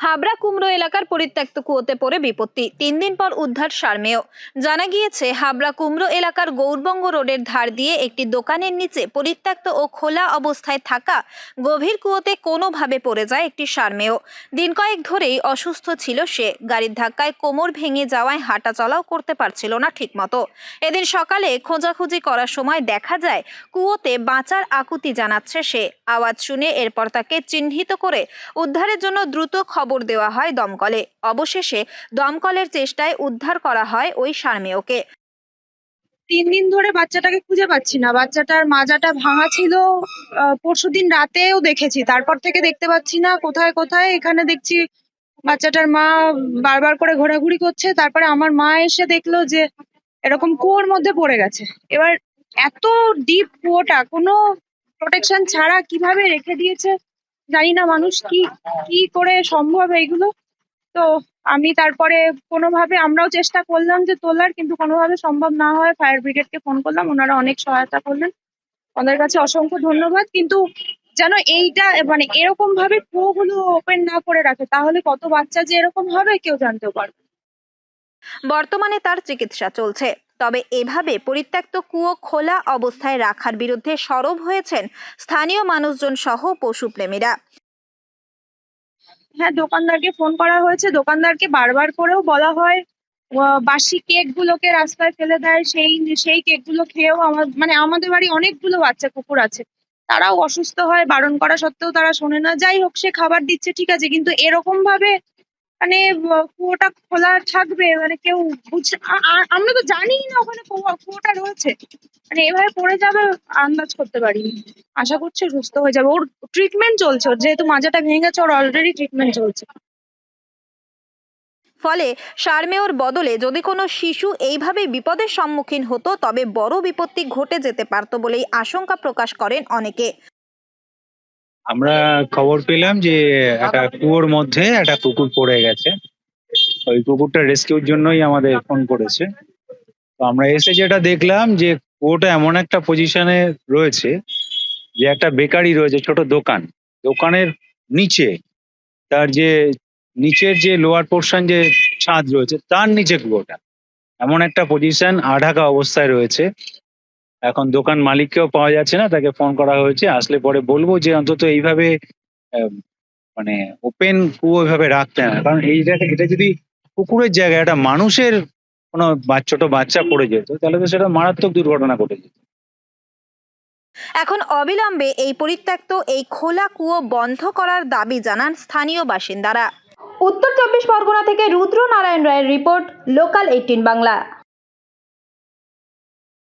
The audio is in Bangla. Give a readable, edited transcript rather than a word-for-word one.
হাবড়া কুমড়ো এলাকার পরিত্যক্ত কুয়োতে পড়ে বিপত্তি, 3 দিন পর উদ্ধার সারমেয়। জানা গিয়েছে, হাবড়া কুমড়ো এলাকার গৌরবঙ্গ রোডের ধার দিয়ে একটি দোকানের নিচে পরিত্যক্ত ও খোলা অবস্থায় থাকা গভীর কুয়োতে কোনোভাবে পড়ে যায় একটি সারমেয়। দিন কয়েক ধরেই অসুস্থ ছিল সে। গাড়ির ধাক্কায় কোমর ভেঙে যাওয়ায় হাঁটা চলাও করতে পারছিল না ঠিকমতো। এদিন সকালে খোঁজাখুঁজি করার সময় দেখা যায় কুয়োতে বাঁচার আকুতি জানাচ্ছে সে। আওয়াজ শুনে এরপর তাকে চিহ্নিত করে উদ্ধারের জন্য দ্রুত খবর দেওয়া হয় দমকলে। অবশেষে দমকলের চেষ্টায় উদ্ধার করা হয় ওই সারমেয়কে। 3 দিন ধরে বাচ্চাটাকে খুঁজে পাচ্ছি না। বাচ্চাটার মাজাটা ভাঙা ছিল। পরশুদিন রাতেও দেখেছি, তারপর থেকে দেখতে পাচ্ছি না। কোথায় কোথায় এখানে দেখছি বাচ্চাটার মা বারবার করে ঘোরাঘুরি করছে। তারপরে আমার মা এসে দেখলো যে এরকম কুয়োর মধ্যে পড়ে গেছে। এবার এত ডিপ কুয়োটা, কোনো প্রোটেকশন ছাড়া কিভাবে রেখে দিয়েছে জানি না। মানুষ কি কি করে সম্ভব এইগুলো। তো আমি তারপরে কোনোভাবে আমরাও চেষ্টা করলাম যে তোলার, কিন্তু কোনোভাবে সম্ভব না হয় ফায়ার ব্রিগেডকে ফোন করলাম। ওনারা অনেক সহায়তা করলেন, ওদের কাছে অসংখ্য ধন্যবাদ। কিন্তু যেন এইটা মানে এরকম ভাবে কুয়োগুলো ওপেন না করে রাখে, তাহলে কত বাচ্চা যে এরকম হবে কেউ জানতেও পারবে। বর্তমানে তার চিকিৎসা চলছে। তবে এভাবে পরিত্যক্ত কুয়ো খোলা অবস্থায় রাখার বিরুদ্ধে সরব হয়েছেন স্থানীয় মানুষজন সহ পশুপ্রেমীরা। হ্যাঁ, দোকানদারকে ফোন করা হয়েছে। দোকানদারকে বারবার করেও বলা হয় বাসি কেক গুলোকে রাস্তায় ফেলে দেয়। সেই কেক গুলো খেয়েও আমাদের বাড়ি অনেকগুলো বাচ্চা কুকুর আছে, তারাও অসুস্থ হয়। বারণ করা সত্ত্বেও তারা শোনে না। যাই হোক, সে খাবার দিচ্ছে ঠিক আছে, কিন্তু এরকম ভাবে কুয়োটা খোলা থাকবে কেউ আমরা তো জানিই না ওখানে কুয়োটা রয়েছে। এভাবে পড়ে যাবে আন্দাজ করতে পারিনি। আশা করছি সুস্থ হয়ে যাবে। ওর ট্রিটমেন্ট চলছে, ওর যেহেতু মাজাটা ভেঙে গেছে, ওর অলরেডি ট্রিটমেন্ট চলছে। ফলে সারমেয়র বদলে যদি কোনো শিশু এইভাবে বিপদের সম্মুখীন হতো, তবে বড় বিপত্তি ঘটে যেতে পারত বলেই আশঙ্কা প্রকাশ করেন অনেকে। আমরা খবর পেলাম যে একটা কুয়োর মধ্যে একটা কুকুর পড়ে গেছে। ওই কুকুরটা রেস্কিউর জন্যই আমাদের ফোন করেছে। তো আমরা এসে যেটা দেখলাম যে কুয়োটা এমন একটা পজিশনে রয়েছে যে একটা বেকারি রয়েছে, ছোট দোকান। দোকানের নিচে তার যে নিচের যে লোয়ার পোর্শন, যে ছাদ রয়েছে, তার নিচে কুয়োটা। এমন একটা পজিশন, আঢাকা অবস্থায় রয়েছে। এখন দোকান মালিককেও পাওয়া যাচ্ছে না, তাকে ফোন করা হয়েছে। আসলে পরে বলবো যে অন্তত এইভাবে আহ, মানে ওপেন কুয়ো এভাবে রাখতে না। কারণ এই জায়গায়, এটা যদি পুকুরের জায়গায় একটা মানুষের কোনো ছোট বাচ্চা পড়ে যেত, তাহলে তো সেটা মারাত্মক দুর্ঘটনা ঘটে যেত। এখন অবিলম্বে এই পরিত্যক্ত এই খোলা কুয়ো বন্ধ করার দাবি জানান স্থানীয় বাসিন্দারা। উত্তর 24 পরগনা থেকে রুদ্র নারায়ণ রায়ের রিপোর্ট, লোকাল 18 বাংলা।